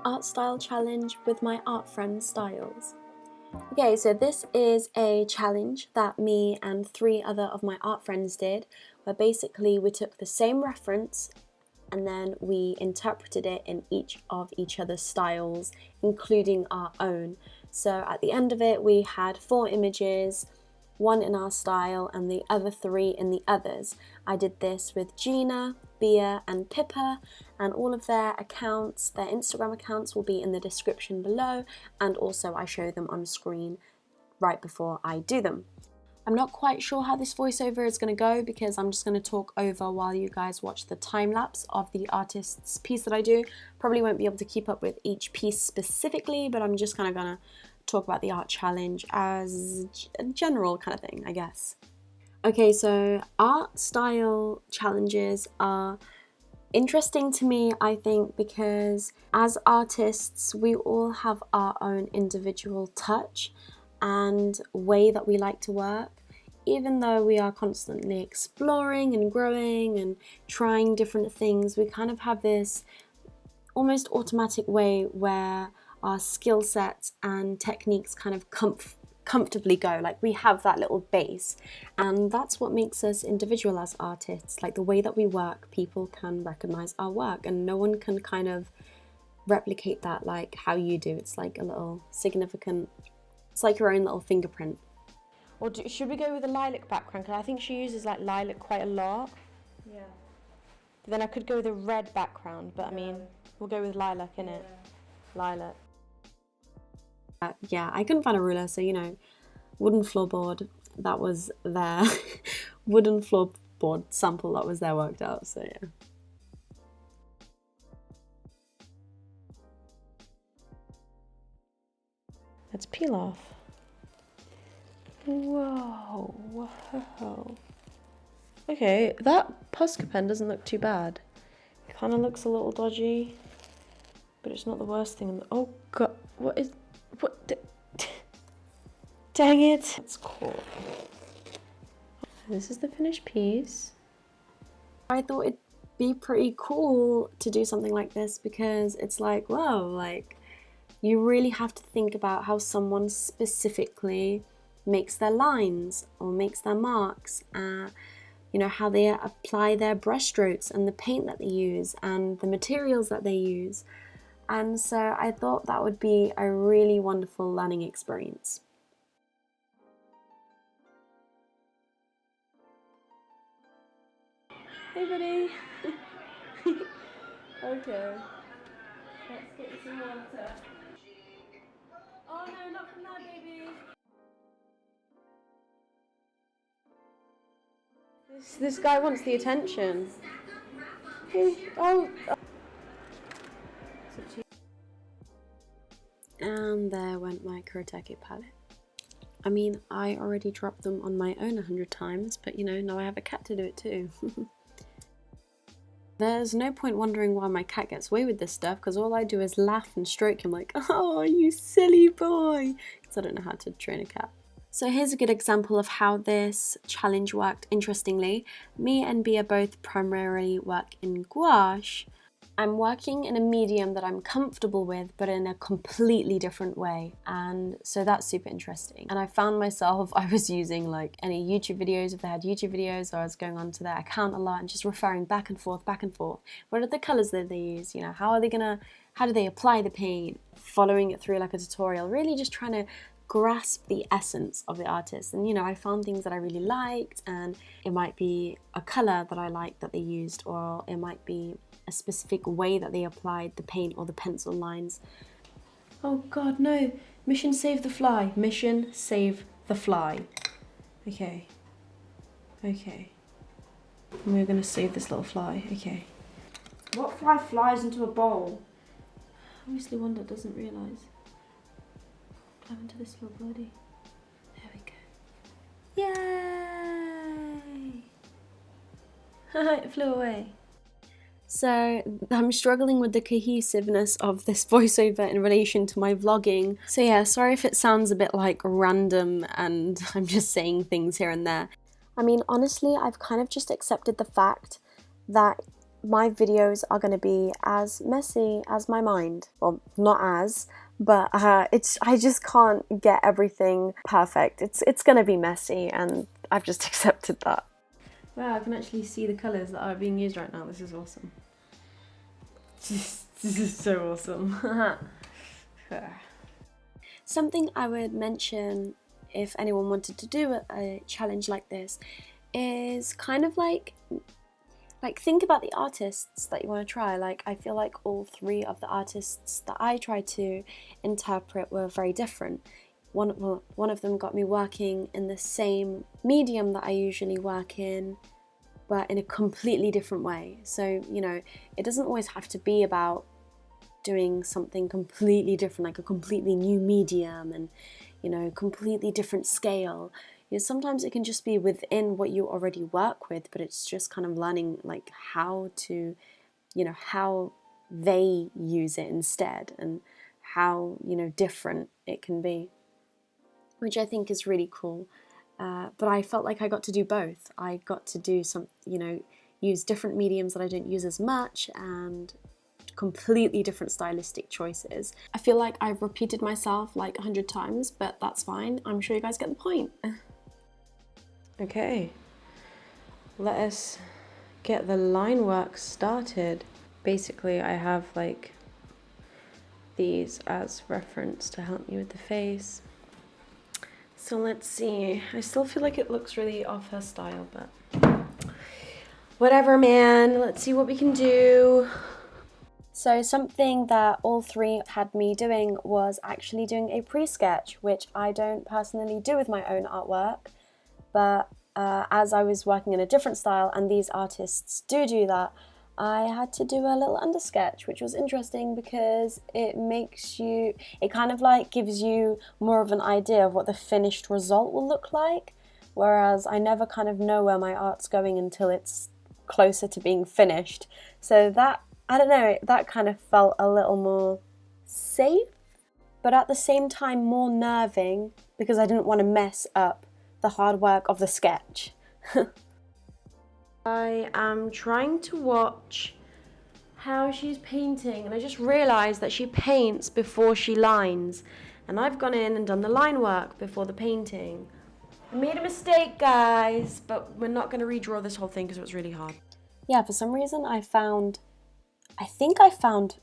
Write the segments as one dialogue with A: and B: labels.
A: art style challenge with my art friend Styles. Okay, so this is a challenge that me and 3 other of my art friends did, where basically we took the same reference and then we interpreted it in each of each other's styles, including our own. So at the end of it, we had 4 images, 1 in our style and the other 3 in the others. I did this with Gina, Bia and Pippa, and all of their accounts, their Instagram accounts will be in the description below, and also I show them on screen right before I do them. I'm not quite sure how this voiceover is going to go because I'm just going to talk over while you guys watch the time lapse of the artist's piece that I do. Probably won't be able to keep up with each piece specifically, but I'm just kind of going to talk about the art challenge as a general kind of thing, I guess. Okay, so art style challenges are interesting to me, I think, because as artists, we all have our own individual touch and way that we like to work. Even though we are constantly exploring and growing and trying different things, we kind of have this almost automatic way where our skill sets and techniques kind of comfortably go. Like, we have that little base, and that's what makes us individual as artists. Like, the way that we work, people can recognize our work, and no one can kind of replicate that like how you do. It's like a little significant, it's like your own little fingerprint.
B: Or should we go with a lilac background? Because I think she uses like lilac quite a lot.
C: Yeah.
B: But then I could go with a red background, but I mean, we'll go with lilac, innit? Lilac.
A: Yeah, I couldn't find a ruler, so you know, wooden floorboard that was there, wooden floorboard sample that was there worked out, so yeah.
B: Let's peel off. Whoa, whoa. Okay, that Posca pen doesn't look too bad. It kind of looks a little dodgy, but it's not the worst thing. Oh god, what? Dang it! That's cool. This is the finished piece.
A: I thought it'd be pretty cool to do something like this because it's like, whoa, like, you really have to think about how someone specifically makes their lines or makes their marks, you know, how they apply their brush strokes and the paint that they use and the materials that they use. And so I thought that would be a really wonderful learning experience.
C: Hey buddy! Okay. Let's get you some water. Oh no, not from there, baby!
B: This guy wants the attention. Oh.
A: And there went my Kuretake palette. I mean, I already dropped them on my own 100 times, but you know, now I have a cat to do it too. There's no point wondering why my cat gets away with this stuff, because all I do is laugh and stroke him like, oh, you silly boy, because I don't know how to train a cat. So here's a good example of how this challenge worked interestingly. Me and Bia both primarily work in gouache. I'm working in a medium that I'm comfortable with, but in a completely different way, and so that's super interesting. And I found myself, I was using like any YouTube videos, if they had YouTube videos, or I was going onto their account a lot and just referring back and forth. What are the colours that they use? You know, how do they apply the paint? Following it through like a tutorial, really just trying to grasp the essence of the artist. And you know, I found things that I really liked, and it might be a colour that I liked that they used, or it might be a specific way that they applied the paint or the pencil lines.
B: Oh god, no. Mission save the fly. Mission save the fly. Okay. Okay. And we're gonna save this little fly. Okay.
C: What fly flies into a bowl?
B: Obviously one that doesn't realise. Climb into this little bloody. There we go. Yay! It flew away.
A: So I'm struggling with the cohesiveness of this voiceover in relation to my vlogging. So yeah, sorry if it sounds a bit like random and I'm just saying things here and there. I mean, honestly, I've kind of just accepted the fact that my videos are going to be as messy as my mind. Well, not as, but I just can't get everything perfect. It's going to be messy, and I've just accepted that.
B: Wow, I can actually see the colours that are being used right now. This is awesome. This is so awesome.
A: Something I would mention if anyone wanted to do a challenge like this is kind of like think about the artists that you want to try. Like, I feel like all three of the artists that I tried to interpret were very different. One of them got me working in the same medium that I usually work in, but in a completely different way. So, you know, it doesn't always have to be about doing something completely different, like a completely new medium and, you know, completely different scale. You know, sometimes it can just be within what you already work with, but it's just kind of learning like how to, you know, how they use it instead, and how, you know, different it can be, which I think is really cool. But I felt like I got to do both. I got to do some, you know, use different mediums that I don't use as much, and completely different stylistic choices. I feel like I've repeated myself like 100 times, but that's fine. I'm sure you guys get the point.
B: Okay, let us get the line work started. Basically, I have like these as reference to help me with the face. So let's see. I still feel like it looks really off her style, but whatever, man. Let's see what we can do.
A: So something that all three had me doing was actually doing a pre-sketch, which I don't personally do with my own artwork, but as I was working in a different style and these artists do that, I had to do a little undersketch, which was interesting because it kind of like gives you more of an idea of what the finished result will look like, whereas I never kind of know where my art's going until it's closer to being finished. So that, I don't know, that kind of felt a little more safe, but at the same time more nerving because I didn't want to mess up the hard work of the sketch.
B: I am trying to watch how she's painting, and I just realised that she paints before she lines, and I've gone in and done the line work before the painting. I made a mistake, guys, but we're not going to redraw this whole thing because it was really hard.
A: Yeah, for some reason I think I found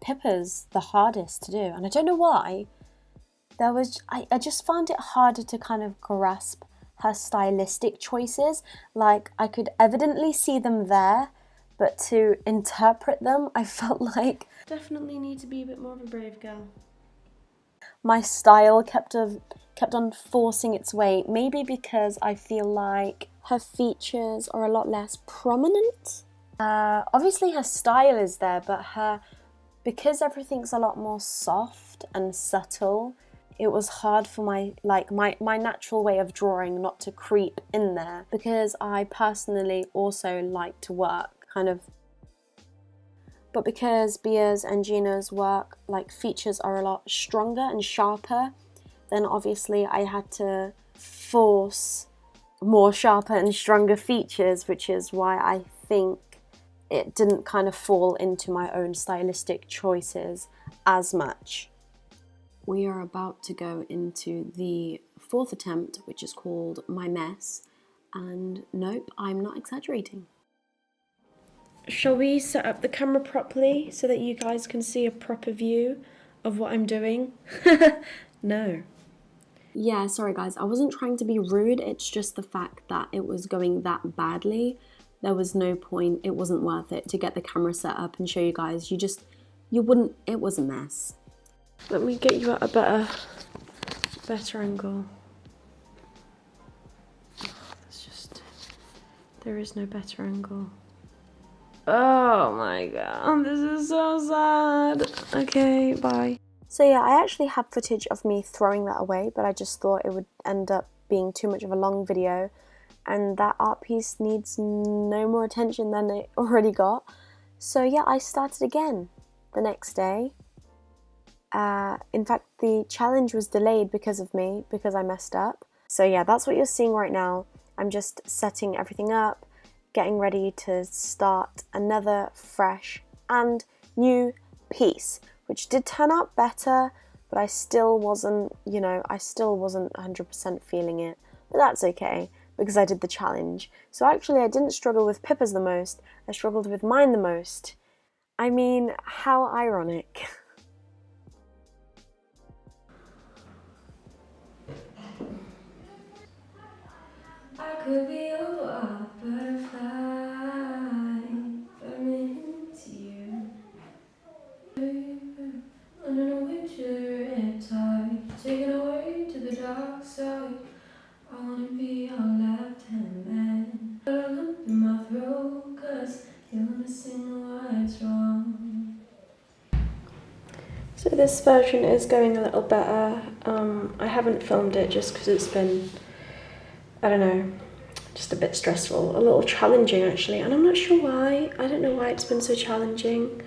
A: Pippa's the hardest to do, and I don't know why. I just found it harder to kind of grasp her stylistic choices. Like, I could evidently see them there, but to interpret them, I felt like
B: Definitely need to be a bit more of a brave girl.
A: my style kept on forcing its way. Maybe because I feel like her features are a lot less prominent. Obviously her style is there, but because everything's a lot more soft and subtle, it was hard for my natural way of drawing not to creep in there, because I personally also like to work kind of, but because Bia's and Gina's work features are a lot stronger and sharper, then obviously I had to force more sharper and stronger features, which is why I think it didn't kind of fall into my own stylistic choices as much. We are about to go into the fourth attempt, which is called My Mess, and nope, I'm not exaggerating.
B: Shall we set up the camera properly so that you guys can see a proper view of what I'm doing? No.
A: Yeah, sorry guys, I wasn't trying to be rude, it's just the fact that it was going that badly. There was no point, it wasn't worth it to get the camera set up and show you guys. It was a mess.
B: Let me get you at a better angle. There is no better angle. Oh my god, this is so sad. Okay, bye.
A: So yeah, I actually have footage of me throwing that away, but I just thought it would end up being too much of a long video, and that art piece needs no more attention than it already got. So yeah, I started again the next day. In fact, the challenge was delayed because of me, because I messed up. So yeah, that's what you're seeing right now. I'm just setting everything up, getting ready to start another fresh and new piece, which did turn out better, but I still wasn't, you know, I still wasn't 100% feeling it. But that's okay, because I did the challenge. So actually I didn't struggle with Pippa's the most, I struggled with mine the most. I mean, how ironic.
C: I could be a butterfly, but I'm into you. Running away to the riptide, taken away to the dark side. I wanna be your left-hand man. Got a lump in my throat, 'cause you're missing the words wrong.
B: So this version is going a little better. I haven't filmed it just because it's been, I don't know, just a bit stressful, a little challenging actually, and I'm not sure why. I don't know why it's been so challenging.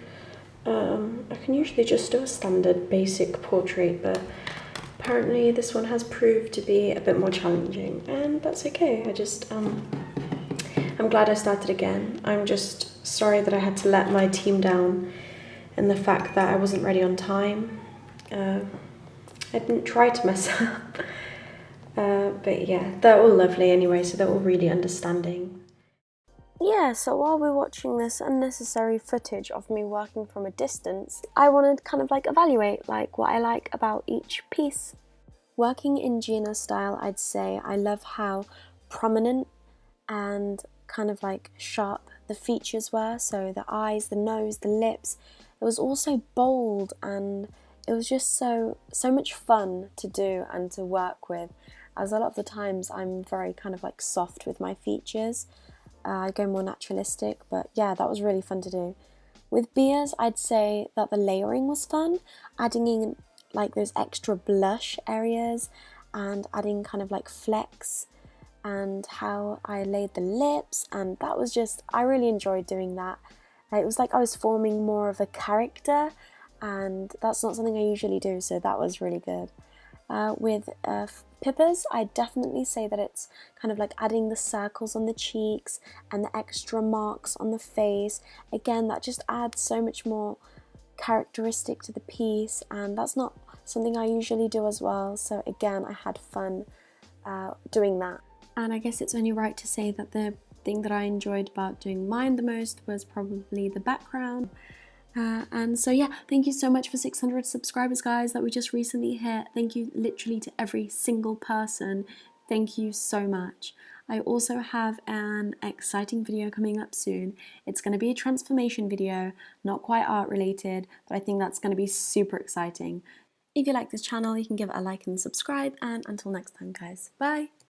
B: I can usually just do a standard basic portrait, but apparently this one has proved to be a bit more challenging, and that's okay. I'm glad I started again. I'm just sorry that I had to let my team down and the fact that I wasn't ready on time. I didn't try to mess up, but yeah, they're all lovely anyway, so they're all really understanding.
A: Yeah, so while we're watching this unnecessary footage of me working from a distance, I wanted to kind of like evaluate like what I like about each piece. Working in Gina style, I'd say I love how prominent and kind of like sharp the features were, so the eyes, the nose, the lips. It was also bold, and it was just so much fun to do and to work with, as a lot of the times I'm very kind of like soft with my features. I go more naturalistic, but yeah, that was really fun to do. With Bia's, I'd say that the layering was fun, adding in like those extra blush areas and adding kind of like flecks, and how I laid the lips, and that was just, I really enjoyed doing that. It was like I was forming more of a character, and that's not something I usually do, so that was really good. With Pippa's, I'd definitely say that it's kind of like adding the circles on the cheeks and the extra marks on the face. Again, that just adds so much more characteristic to the piece, and that's not something I usually do as well, so again, I had fun doing that. And I guess it's only right to say that the thing that I enjoyed about doing mine the most was probably the background. And so yeah, thank you so much for 600 subscribers, guys, that we just recently hit. Thank you literally to every single person. Thank you so much. I also have an exciting video coming up soon. It's going to be a transformation video, not quite art related, but I think that's going to be super exciting. If you like this channel, you can give it a like and subscribe, and until next time, guys, bye!